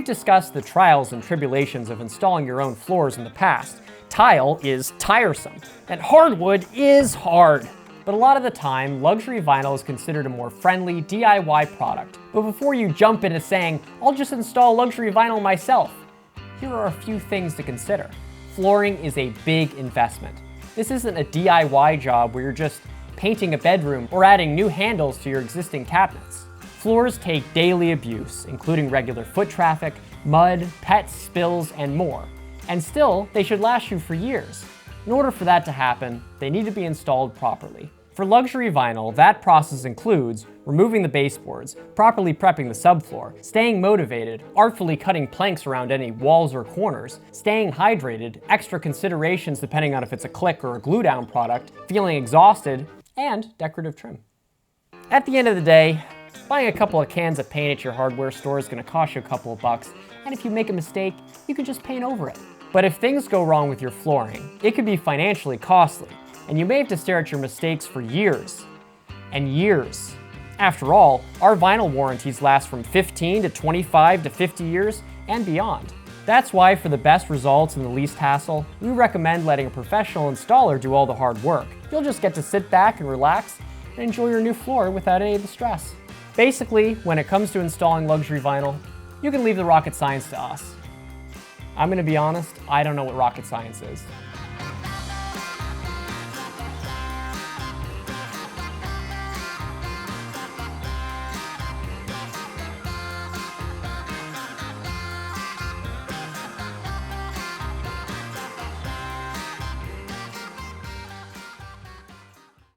we've discussed the trials and tribulations of installing your own floors in the past, tile is tiresome, and hardwood is hard. But a lot of the time, luxury vinyl is considered a more friendly DIY product. But before you jump into saying, I'll just install luxury vinyl myself, here are a few things to consider. Flooring is a big investment. This isn't a DIY job where you're just painting a bedroom or adding new handles to your existing cabinets. Floors take daily abuse, including regular foot traffic, mud, pets, spills, and more. And still, they should last you for years. In order for that to happen, they need to be installed properly. For luxury vinyl, that process includes removing the baseboards, properly prepping the subfloor, staying motivated, artfully cutting planks around any walls or corners, staying hydrated, extra considerations depending on if it's a click or a glue down product, feeling exhausted, and decorative trim. At the end of the day, buying a couple of cans of paint at your hardware store is going to cost you a couple of bucks, and if you make a mistake, you can just paint over it. But if things go wrong with your flooring, it could be financially costly, and you may have to stare at your mistakes for years and years. After all, our vinyl warranties last from 15 to 25 to 50 years and beyond. That's why for the best results and the least hassle, we recommend letting a professional installer do all the hard work. You'll just get to sit back and relax and enjoy your new floor without any of the stress. Basically, when it comes to installing luxury vinyl, you can leave the rocket science to us. I'm gonna be honest, I don't know what rocket science is.